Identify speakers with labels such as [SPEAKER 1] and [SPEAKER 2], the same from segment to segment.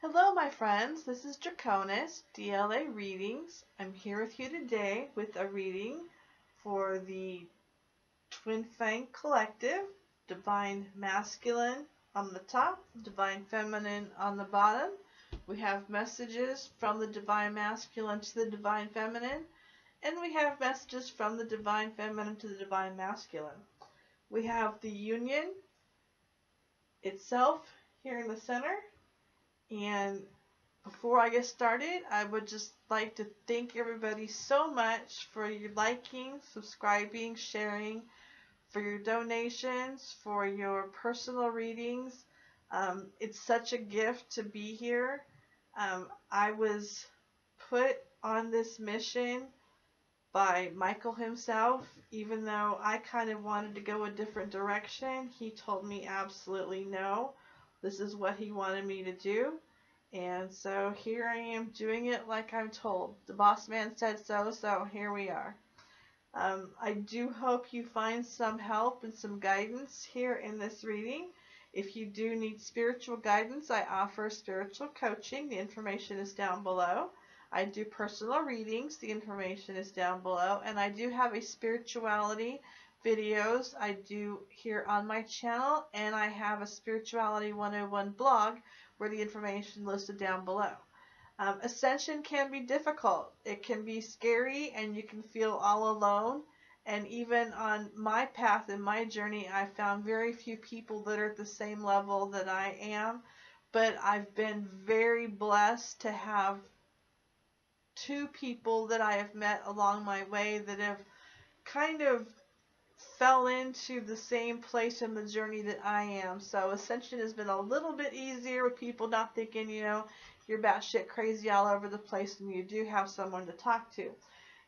[SPEAKER 1] Hello, my friends. This is Draconis, DLA Readings. I'm here with you today with a reading for the Twin Fang Collective, Divine Masculine on the top, Divine Feminine on the bottom. We have messages from the Divine Masculine to the Divine Feminine, and we have messages from the Divine Feminine to the Divine Masculine. We have the union itself here in the center, and before I get started, I would just like to thank everybody so much for your liking, subscribing, sharing, for your donations, for your personal readings. It's such a gift to be here. I was put on this mission by Michael himself. Even though I kind of wanted to go a different direction, he told me absolutely no. This is what he wanted me to do. And so here I am doing it like I'm told. The boss man said so, so here we are. I do hope you find some help and some guidance here in this reading. If you do need spiritual guidance, I offer spiritual coaching. The information is down below. I do personal readings. The information is down below. And I do have a spirituality videos I do here on my channel. And I have a Spirituality 101 blog where the information listed down below. Ascension can be difficult. It can be scary and you can feel all alone. And even on my path and my journey, I found very few people that are at the same level that I am. But I've been very blessed to have two people that I have met along my way that have kind of fell into the same place in the journey that I am. So ascension has been a little bit easier with people not thinking, you're batshit crazy all over the place and you do have someone to talk to.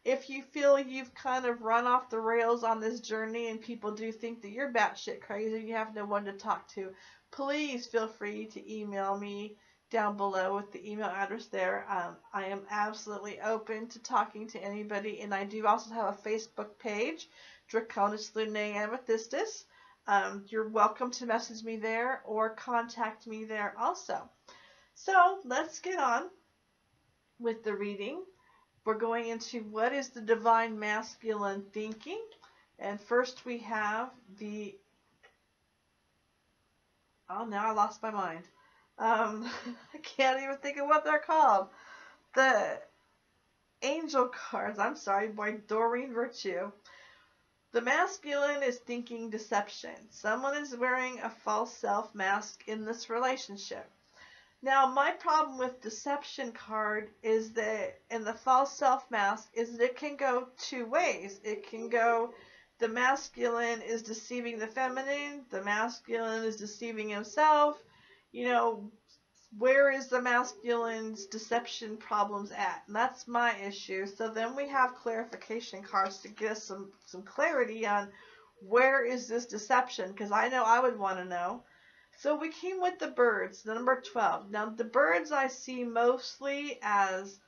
[SPEAKER 1] If you feel you've kind of run off the rails on this journey and people do think that you're batshit crazy and you have no one to talk to, please feel free to email me down below with the email address there. I am absolutely open to talking to anybody, and I do also have a Facebook page, Draconis Lunae Amethistus. You're welcome to message me there or contact me there also. So let's get on with the reading. We're going into what is the divine masculine thinking. And first we have now I lost my mind. I can't even think of what they're called. The angel cards. I'm sorry, boy, Doreen Virtue. The masculine is thinking deception. Someone is wearing a false self mask in this relationship. Now, my problem with deception card is that, in the false self mask, is that it can go two ways. It can go, the masculine is deceiving the feminine, the masculine is deceiving himself. Where is the masculine's deception problems at? And that's my issue. So then we have clarification cards to get us some clarity on where is this deception, because I know I would want to know. So we came with the birds, the number 12. Now the birds I see mostly as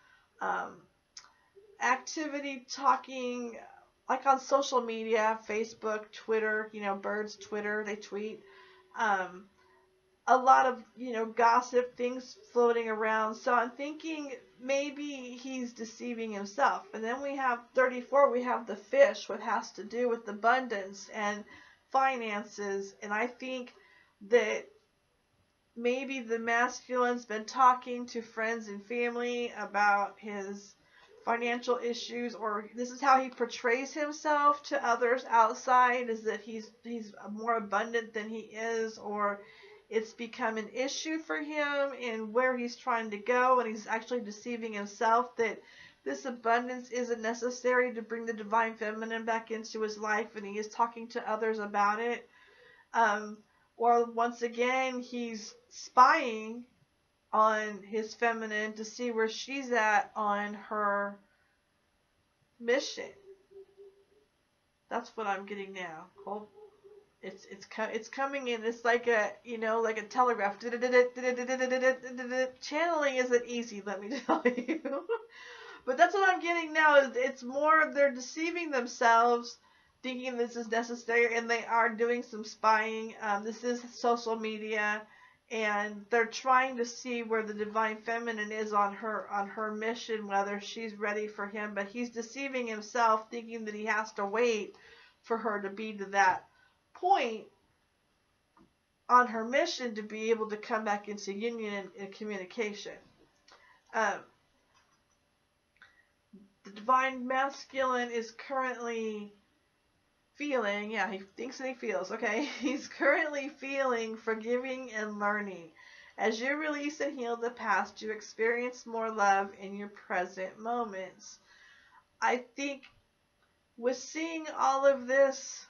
[SPEAKER 1] activity talking, like on social media, Facebook, Twitter, birds Twitter, they tweet. A lot of, gossip things floating around. So I'm thinking maybe he's deceiving himself. And then we have 34, we have the fish, what has to do with abundance and finances. And I think that maybe the masculine's been talking to friends and family about his financial issues, or this is how he portrays himself to others outside, is that he's more abundant than he is, or it's become an issue for him in where he's trying to go, and he's actually deceiving himself that this abundance isn't necessary to bring the divine feminine back into his life, and he is talking to others about it. Or once again, he's spying on his feminine to see where she's at on her mission. That's what I'm getting now. Hold. It's coming in. It's like a like a telegraph. Channeling isn't easy, let me tell you. But that's what I'm getting now. It's more they're deceiving themselves, thinking this is necessary, and they are doing some spying. This is social media, and they're trying to see where the divine feminine is on her mission, whether she's ready for him, but he's deceiving himself, thinking that he has to wait for her to be to that point on her mission to be able to come back into union and communication. um, the divine masculine is currently feeling, yeah, he thinks that he feels, okay, he's currently feeling forgiving and learning. As you release and heal the past, you experience more love in your present moments. I think with seeing all of this,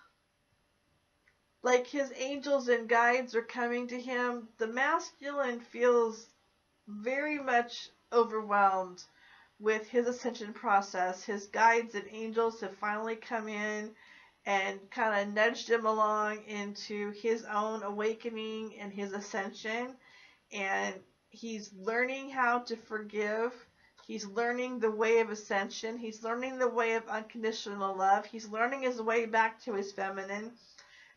[SPEAKER 1] like his angels and guides are coming to him, the masculine feels very much overwhelmed with his ascension process. His guides and angels have finally come in and kind of nudged him along into his own awakening and his ascension. And he's learning how to forgive. He's learning the way of ascension. He's learning the way of unconditional love. He's learning his way back to his feminine.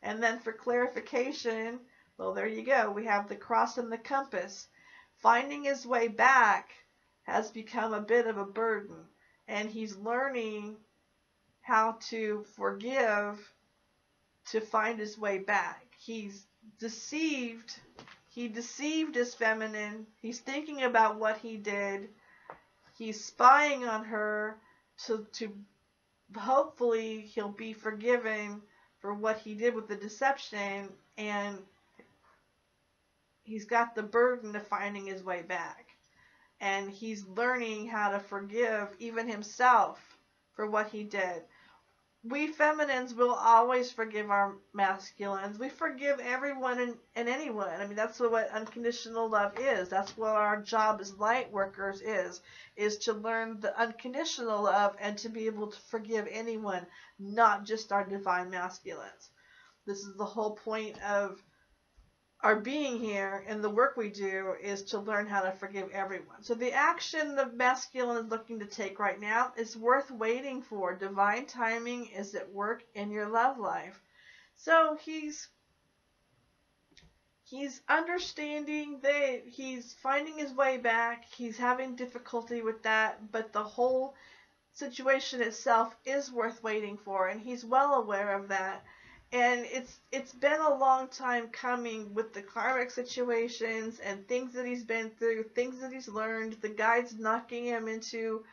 [SPEAKER 1] And then for clarification, well, there you go. We have the cross and the compass. Finding his way back has become a bit of a burden. And he's learning how to forgive to find his way back. He's deceived. He deceived his feminine. He's thinking about what he did. He's spying on her to hopefully he'll be forgiven for what he did with the deception, and he's got the burden of finding his way back. And he's learning how to forgive even himself for what he did. We feminines will always forgive our masculines. We forgive everyone and anyone. I mean, that's what unconditional love is. That's what our job as light workers is to learn the unconditional love and to be able to forgive anyone, not just our divine masculines. This is the whole point of our being here and the work we do is to learn how to forgive everyone. So the action the masculine is looking to take right now is worth waiting for. Divine timing is at work in your love life. So he's understanding that he's finding his way back. He's having difficulty with that, but the whole situation itself is worth waiting for, and he's well aware of that. And it's been a long time coming with the karmic situations and things that he's been through, things that he's learned, the guides knocking him into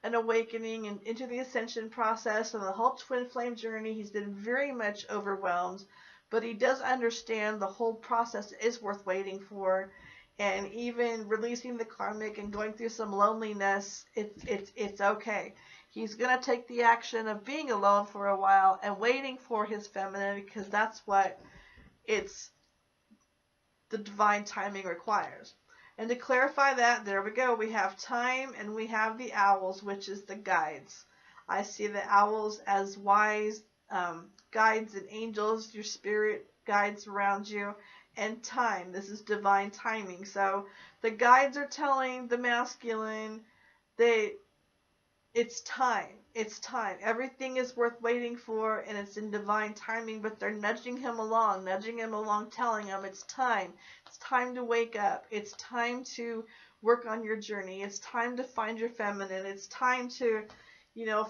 [SPEAKER 1] an awakening and into the ascension process and the whole twin flame journey. He's been very much overwhelmed, but he does understand the whole process is worth waiting for. And even releasing the karmic and going through some loneliness, it's okay. He's going to take the action of being alone for a while and waiting for his feminine, because that's what it's the divine timing requires. And to clarify that, there we go. We have time and we have the owls, which is the guides. I see the owls as wise guides and angels, your spirit guides around you, and time. This is divine timing. So the guides are telling the masculine that it's time. It's time. Everything is worth waiting for, and it's in divine timing, but they're nudging him along, telling him it's time. It's time to wake up. It's time to work on your journey. It's time to find your feminine. It's time to,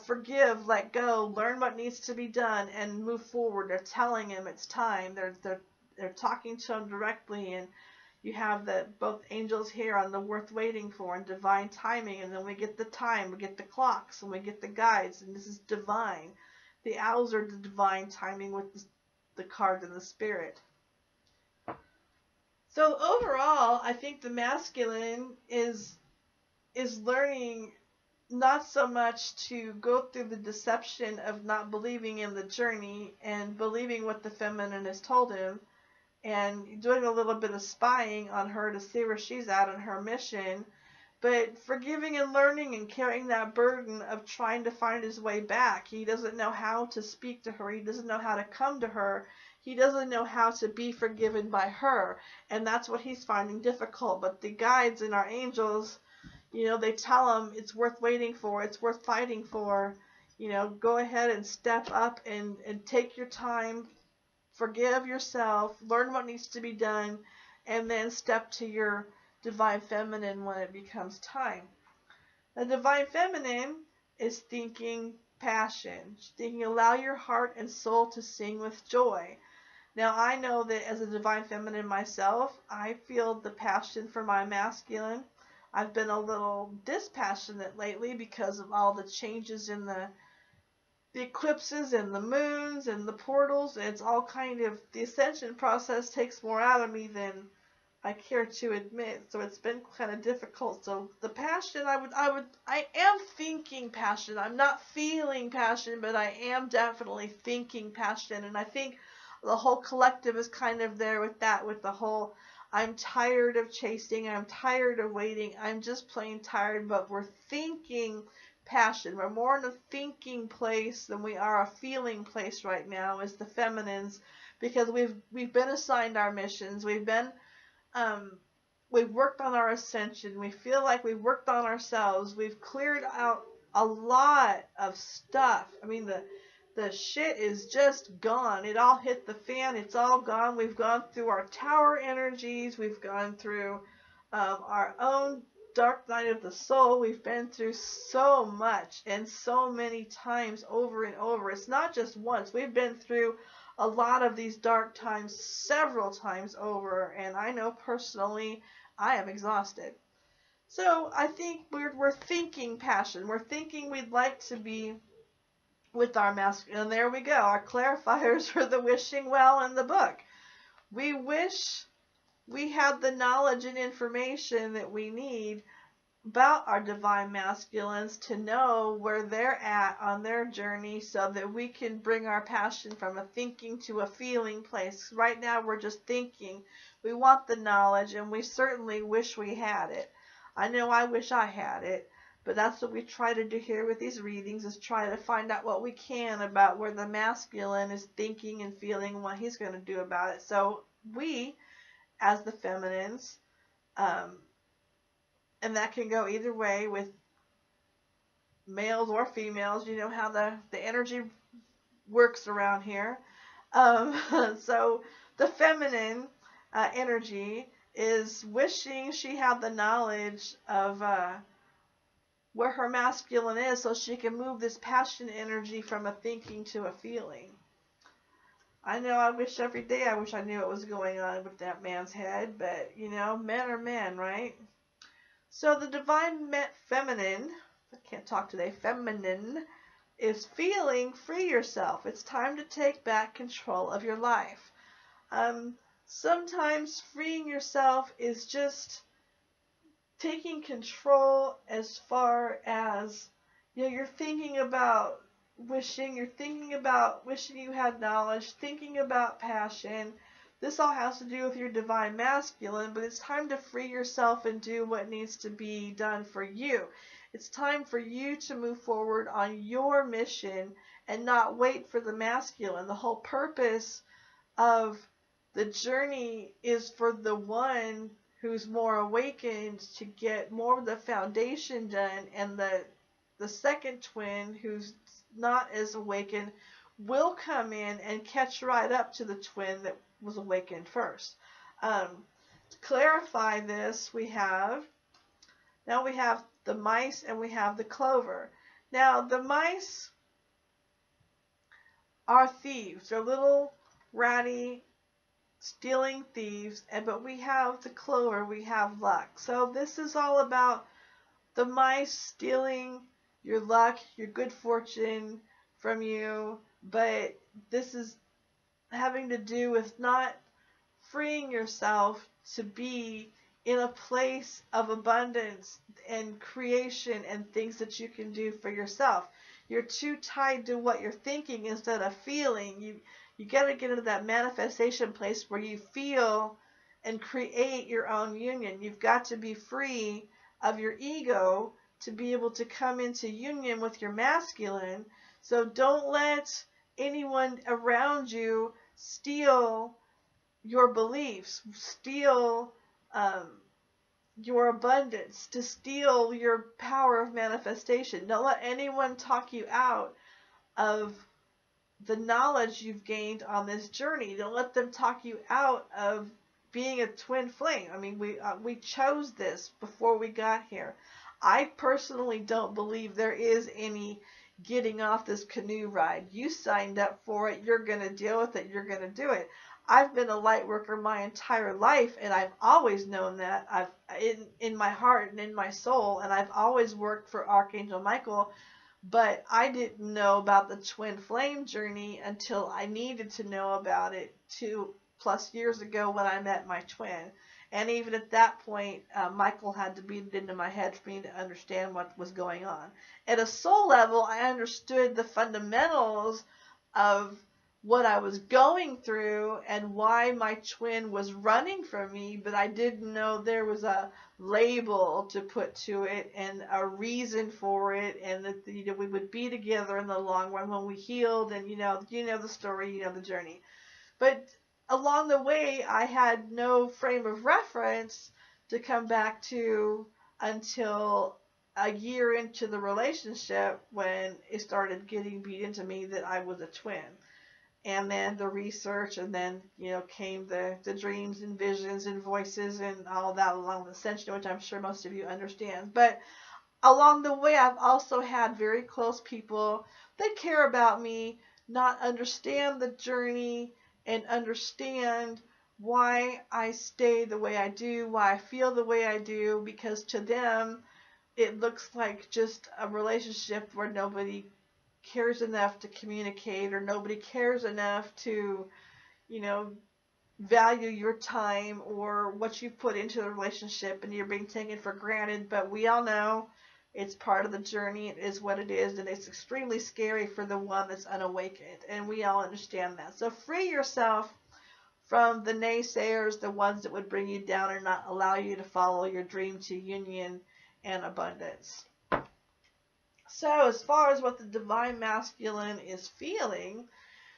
[SPEAKER 1] forgive, let go, learn what needs to be done, and move forward. They're telling him it's time. They're talking to him directly, and you have both angels here on the worth waiting for and divine timing, and then we get the time, we get the clocks, and we get the guides, and this is divine. The owls are the divine timing with the card and the spirit. So overall, I think the masculine is learning not so much to go through the deception of not believing in the journey and believing what the feminine has told him, and doing a little bit of spying on her to see where she's at on her mission, but forgiving and learning and carrying that burden of trying to find his way back. He doesn't know how to speak to her. He doesn't know how to come to her. He doesn't know how to be forgiven by her, and that's what he's finding difficult. But the guides and our angels, they tell him it's worth waiting for, it's worth fighting for. Go ahead and step up and take your time. Forgive yourself, learn what needs to be done, and then step to your divine feminine when it becomes time. The divine feminine is thinking passion, thinking allow your heart and soul to sing with joy. Now I know that as a divine feminine myself, I feel the passion for my masculine. I've been a little dispassionate lately because of all the changes in the eclipses and the moons and the portals. It's all kind of, the ascension process takes more out of me than I care to admit, so it's been kind of difficult. So the passion, I am thinking passion. I'm not feeling passion, but I am definitely thinking passion. And I think the whole collective is kind of there with that, with the whole, I'm tired of chasing, I'm tired of waiting, I'm just plain tired, but we're thinking passion. We're more in a thinking place than we are a feeling place right now as the feminines, because we've been assigned our missions. Um, we've worked on our ascension. We feel like we've worked on ourselves. We've cleared out a lot of stuff. I mean, the shit is just gone. It all hit the fan. It's all gone. We've gone through our tower energies. We've gone through our own dark night of the soul. We've been through so much and so many times over and over. It's not just once. We've been through a lot of these dark times several times over, and I know personally I am exhausted. So I think we're thinking passion. We're thinking we'd like to be with our masculine. And there we go. Our clarifiers for the wishing well in the book. We wish we had the knowledge and information that we need about our divine masculines to know where they're at on their journey so that we can bring our passion from a thinking to a feeling place. Right now we're just thinking. We want the knowledge, and we certainly wish we had it. I know I wish I had it, but that's what we try to do here with these readings, is try to find out what we can about where the masculine is thinking and feeling and what he's going to do about it. So we, as the feminines, and that can go either way with males or females. You know how the energy works around here. So the feminine energy is wishing she had the knowledge of where her masculine is so she can move this passion energy from a thinking to a feeling. I know I wish every day I wish I knew what was going on with that man's head, but you know, men are men, right? So the divine feminine, I can't talk today, feminine, is feeling free yourself. It's time to take back control of your life. Sometimes freeing yourself is just taking control as far as, you know, you're thinking about wishing you had knowledge, thinking about passion. This all has to do with your divine masculine, but it's time to free yourself and do what needs to be done for you. It's time for you to move forward on your mission and not wait for the masculine. The whole purpose of the journey is for the one who's more awakened to get more of the foundation done, and the second twin who's not as awakened will come in and catch right up to the twin that was awakened first. To clarify this, we have the mice and we have the clover. Now the mice are thieves. They're little ratty stealing thieves, but we have the clover, we have luck. So this is all about the mice stealing your luck, your good fortune from you, but this is having to do with not freeing yourself to be in a place of abundance and creation and things that you can do for yourself. You're too tied to what you're thinking instead of feeling. You got to get into that manifestation place where you feel and create your own union. You've got to be free of your ego to be able to come into union with your masculine. So don't let anyone around you steal your beliefs, steal your abundance, to steal your power of manifestation. Don't let anyone talk you out of the knowledge you've gained on this journey. Don't let them talk you out of being a twin flame. I mean, we chose this before we got here. I personally don't believe there is any getting off this canoe ride. You signed up for it. You're going to deal with it. You're going to do it. I've been a light worker my entire life, and I've always known that. I've in my heart and in my soul, and I've always worked for Archangel Michael, but I didn't know about the twin flame journey until I needed to know about it 2+ years ago when I met my twin. And even at that point, Michael had to beat it into my head for me to understand what was going on. At a soul level, I understood the fundamentals of what I was going through and why my twin was running from me, but I didn't know there was a label to put to it and a reason for it, and that we would be together in the long run when we healed. And you know the story, you know the journey. But along the way, I had no frame of reference to come back to until a year into the relationship, when it started getting beat into me that I was a twin. And then the research, and then came the dreams and visions and voices and all that along the ascension, which I'm sure most of you understand. But along the way, I've also had very close people that care about me, not understand the journey, and understand why I stay the way I do, why I feel the way I do, because to them it looks like just a relationship where nobody cares enough to communicate, or nobody cares enough to, you know, value your time or what you put into the relationship, and you're being taken for granted. But we all know it's part of the journey. It is what it is, and it's extremely scary for the one that's unawakened, and we all understand that. So free yourself from the naysayers, the ones that would bring you down and not allow you to follow your dream to union and abundance. So as far as what the divine masculine is feeling,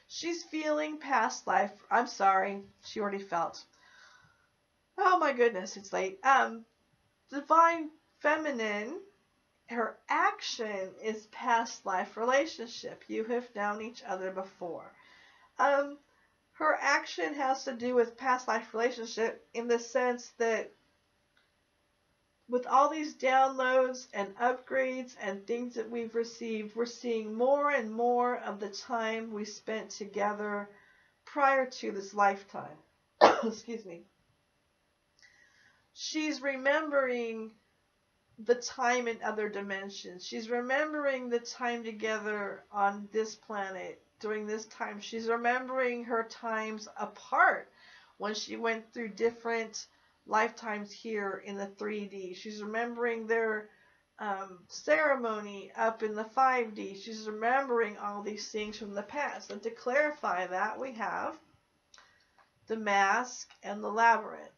[SPEAKER 1] she's feeling past life. I'm sorry, she already felt. Oh my goodness, it's late. Divine feminine, her action is past life relationship. You have known each other before. Um, Her action has to do with past life relationship in the sense that with all these downloads and upgrades and things that we've received, we're seeing more and more of the time we spent together prior to this lifetime. Excuse me. She's remembering the time in other dimensions. She's remembering the time together on this planet during this time. She's remembering her times apart when she went through different lifetimes here in the 3D. She's remembering their ceremony up in the 5D. She's remembering all these things from the past. And to clarify that, we have the mask and the labyrinth.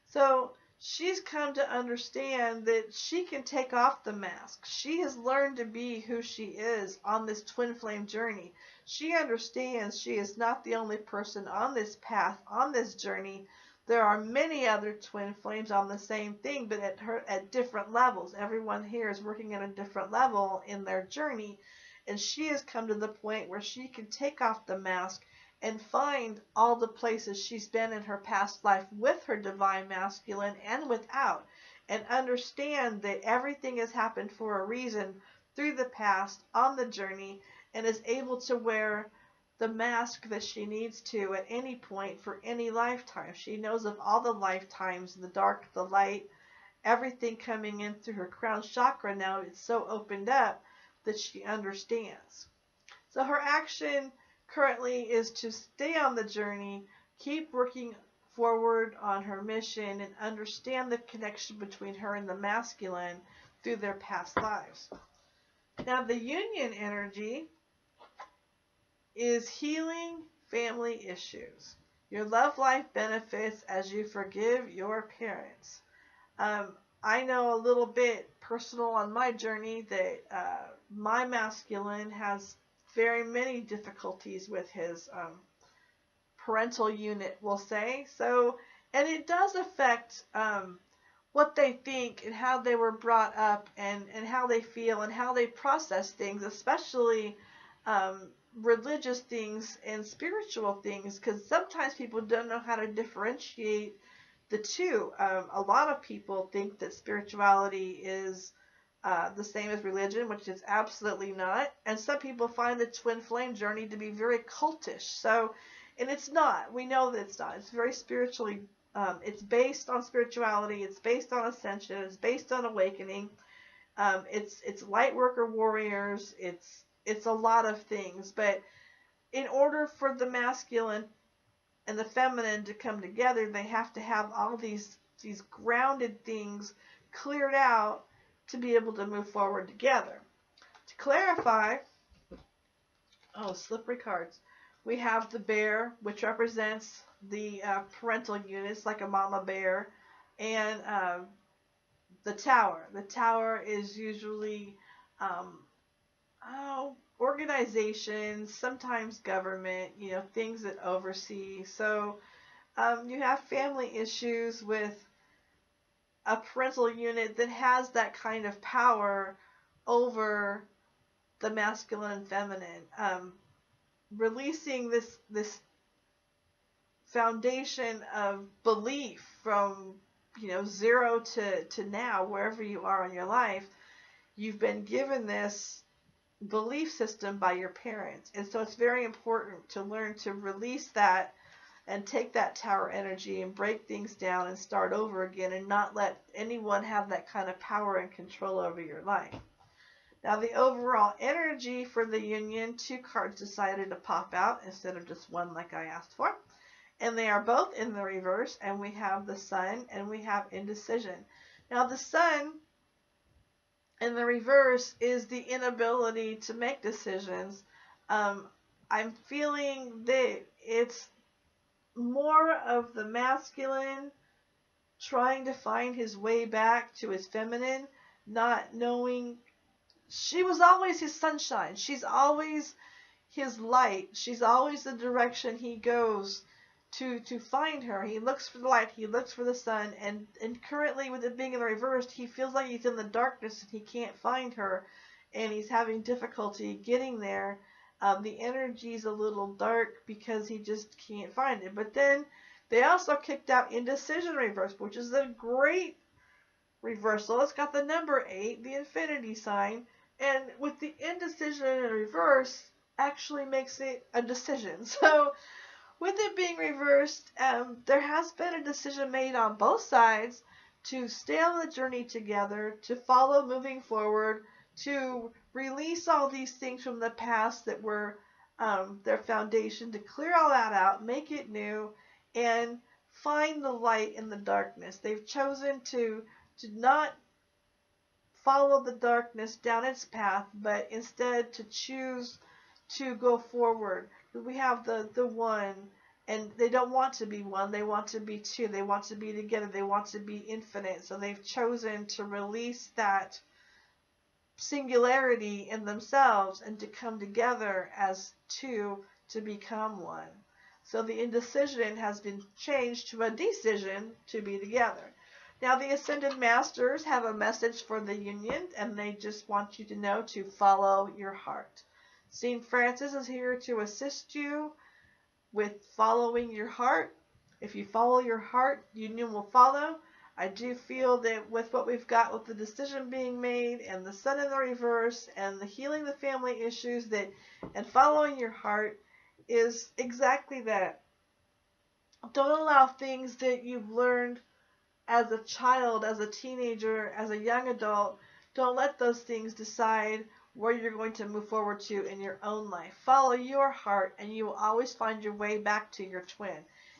[SPEAKER 1] So she's come to understand that she can take off the mask. She has learned to be who she is on this twin flame journey. She understands she is not the only person on this path, on this journey. There are many other twin flames on the same thing, but at different levels. Everyone here is working at a different level in their journey, and she has come to the point where she can take off the mask and find all the places she's been in her past life with her divine masculine and without, and understand that everything has happened for a reason through the past on the journey, and is able to wear the mask that she needs to at any point for any lifetime. She knows of all the lifetimes, the dark, the light, everything coming in through her crown chakra now. It's so opened up that she understands. So her action currently is to stay on the journey, keep working forward on her mission, and understand the connection between her and the masculine through their past lives. Now, the union energy is healing family issues. Your love life benefits as you forgive your parents. I know a little bit personal on my journey that my masculine has very many difficulties with his parental unit, we'll say. So, and it does affect what they think and how they were brought up, and how they feel and how they process things, especially religious things and spiritual things, because sometimes people don't know how to differentiate the two. A lot of people think that spirituality is the same as religion, which is absolutely not. And some people find the twin flame journey to be very cultish. So, and it's not. We know that it's not. It's very spiritually. It's based on spirituality. It's based on ascension. It's based on awakening. It's light worker warriors. It's a lot of things. But in order for the masculine and the feminine to come together, they have to have all these grounded things cleared out to be able to move forward together. To clarify, slippery cards. We have the bear, which represents the parental units, like a mama bear, and the tower. The tower is usually organizations, sometimes government, things that oversee. So you have family issues with a parental unit that has that kind of power over the masculine and feminine. Releasing this foundation of belief from 0 to now, wherever you are in your life, you've been given this belief system by your parents. And so it's very important to learn to release that and take that tower energy and break things down and start over again and not let anyone have that kind of power and control over your life. Now, the overall energy for the union, 2 cards decided to pop out instead of just 1 like I asked for. And they are both in the reverse, and we have the sun and we have indecision. Now, the sun in the reverse is the inability to make decisions. I'm feeling that it's more of the masculine trying to find his way back to his feminine, not knowing. She was always his sunshine. She's always his light. She's always the direction he goes to find her. He looks for the light. He looks for the sun. And currently, with it being in the reversed, he feels like he's in the darkness and he can't find her. And he's having difficulty getting there. The energy's a little dark because he just can't find it. But then they also kicked out indecision reverse, which is a great reversal. It's got the number 8, the infinity sign. And with the indecision in reverse, actually makes it a decision. So with it being reversed, there has been a decision made on both sides to stay on the journey together, to follow moving forward, to release all these things from the past that were their foundation, to clear all that out, make it new, and find the light in the darkness. They've chosen to not follow the darkness down its path, but instead to choose to go forward. We have the one, and they don't want to be one, they want to be two, they want to be together, they want to be infinite. So they've chosen to release that singularity in themselves and to come together as two to become one. So the indecision has been changed to a decision to be together. Now the Ascended Masters have a message for the union, and they just want you to know to follow your heart. St. Francis is here to assist you with following your heart. If you follow your heart, union will follow. I do feel that with what we've got with the decision being made and the sun in the reverse and the healing the family issues, that and following your heart is exactly that. Don't allow things that you've learned as a child, as a teenager, as a young adult, don't let those things decide where you're going to move forward to in your own life. Follow your heart, and you will always find your way back to your twin.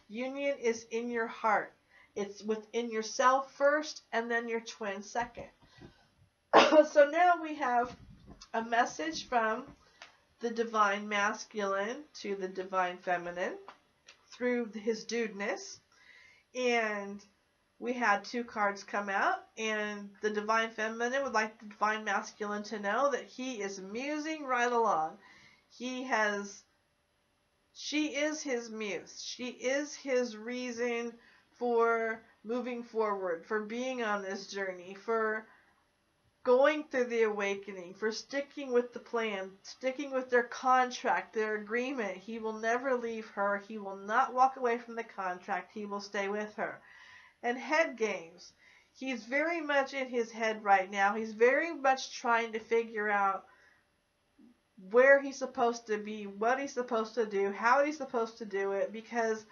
[SPEAKER 1] Union is in your heart. It's within yourself first, and then your twin second. So now we have a message from the divine masculine to the divine feminine through his dudeness. And we had 2 cards come out, and the divine feminine would like the divine masculine to know that he is musing right along. She is his muse. She is his reason for moving forward, for being on this journey, for going through the awakening, for sticking with the plan, sticking with their contract, their agreement. He will never leave her. He will not walk away from the contract. He will stay with her. and head games. He's very much in his head right now. He's very much trying to figure out where he's supposed to be, what he's supposed to do, how he's supposed to do it, because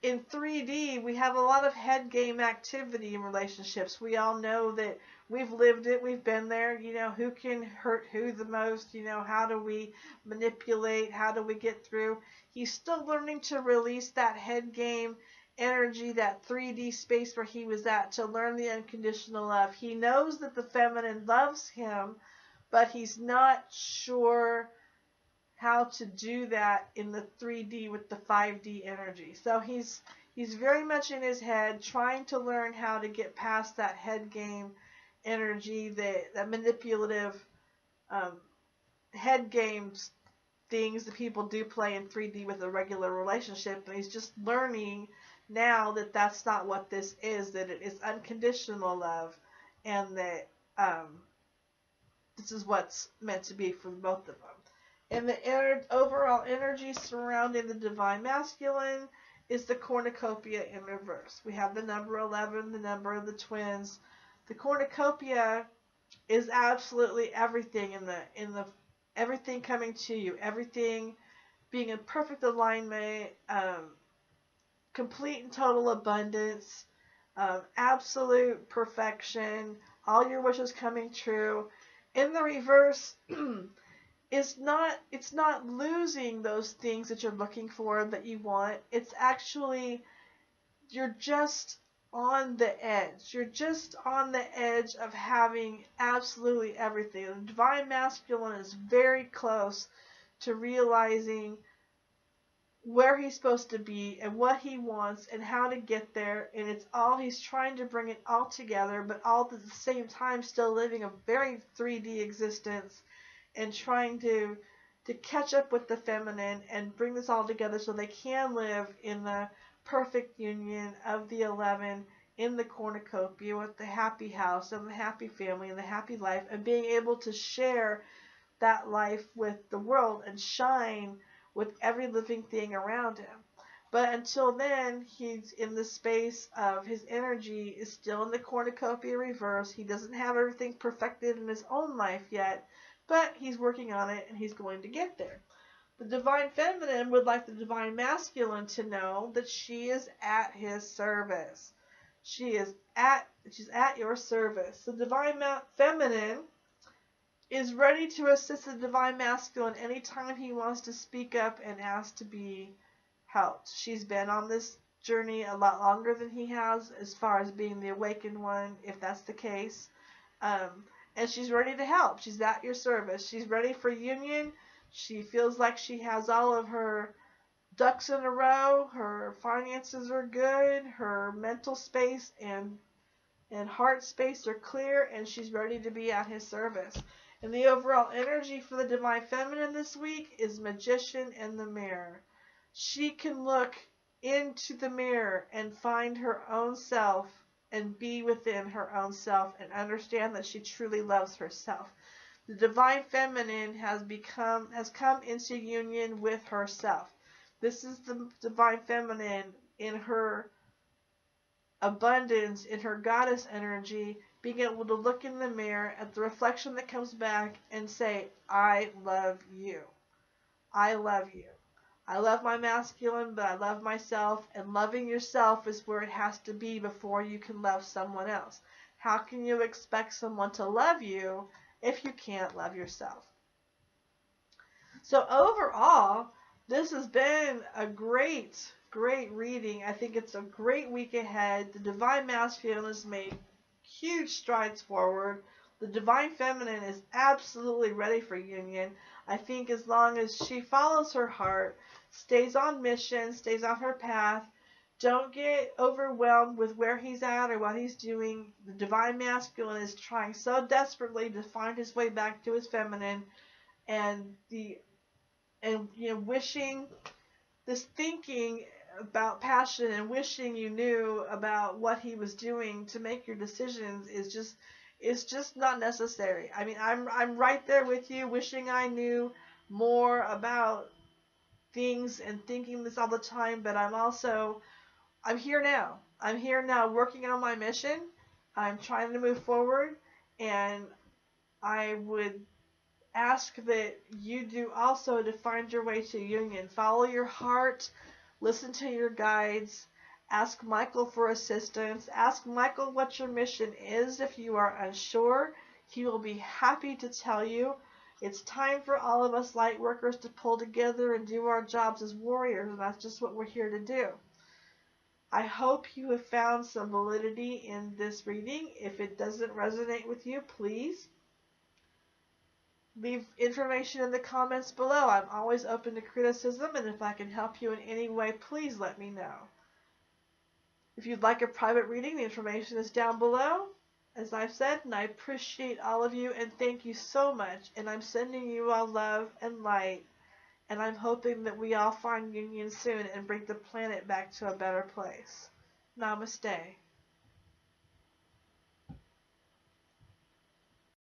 [SPEAKER 1] in 3D, we have a lot of head game activity in relationships. We all know that we've lived it, we've been there. You know, who can hurt who the most? You know, how do we manipulate? How do we get through? He's still learning to release that head game energy, that 3D space where he was at, to learn the unconditional love. He knows that the feminine loves him, but he's not sure how to do that in the 3D with the 5D energy. So he's very much in his head trying to learn how to get past that head game energy, that manipulative um, head games things that people do play in 3D with a regular relationship. And he's just learning now that that's not what this is, that it is unconditional love, and that this is what's meant to be for both of them. And the overall energy surrounding the divine masculine is the cornucopia in reverse. We have the number 11, the number of the twins. The cornucopia is absolutely everything in the everything coming to you, everything being in perfect alignment, complete and total abundance, absolute perfection, all your wishes coming true. In the reverse, it's not losing those things that you're looking for that you want. It's actually, you're just on the edge. You're just on the edge of having absolutely everything. The divine masculine is very close to realizing where he's supposed to be and what he wants and how to get there, and he's trying to bring it all together, but all at the same time still living a very 3D existence and trying to catch up with the feminine and bring this all together so they can live in the perfect union of the 11 in the cornucopia with the happy house and the happy family and the happy life, and being able to share that life with the world and shine with every living thing around him. But until then, he's in the space of his energy is still in the cornucopia reverse. He doesn't have everything perfected in his own life yet, but he's working on it and he's going to get there. The divine feminine would like the divine masculine to know that she is at his service. She's at your service. The divine feminine is ready to assist the divine masculine anytime he wants to speak up and ask to be helped. She's been on this journey a lot longer than he has, as far as being the awakened one, if that's the case. And she's ready to help. She's at your service. She's ready for union. She feels like she has all of her ducks in a row. Her finances are good. Her mental space and heart space are clear, and she's ready to be at his service. And the overall energy for the divine feminine this week is magician in the mirror. She can look into the mirror and find her own self and be within her own self and understand that she truly loves herself. The divine feminine has come into union with herself. This is the divine feminine in her abundance, in her goddess energy, being able to look in the mirror at the reflection that comes back and say, I love you. I love you. I love my masculine, but I love myself, and loving yourself is where it has to be before you can love someone else. How can you expect someone to love you if you can't love yourself? So overall, this has been a great reading. I think it's a great week ahead. The divine masculine has made huge strides forward. The divine feminine is absolutely ready for union. I think as long as she follows her heart, stays on mission, stays on her path, don't get overwhelmed with where he's at or what he's doing. The divine masculine is trying so desperately to find his way back to his feminine, and wishing, this thinking about passion and wishing you knew about what he was doing to make your decisions is just not necessary. I mean, I'm right there with you, wishing I knew more about things and thinking this all the time, but I'm here now. I'm here now working on my mission. I'm trying to move forward, and I would ask that you do also to find your way to union. Follow your heart, listen to your guides, ask Michael for assistance, ask Michael what your mission is if you are unsure. He will be happy to tell you. It's time for all of us light workers to pull together and do our jobs as warriors, and that's just what we're here to do. I hope you have found some validity in this reading. If it doesn't resonate with you, please leave information in the comments below. I'm always open to criticism, and if I can help you in any way, please let me know. If you'd like a private reading, the information is down below, as I've said, and I appreciate all of you, and thank you so much, and I'm sending you all love and light, and I'm hoping that we all find union soon and bring the planet back to a better place. Namaste.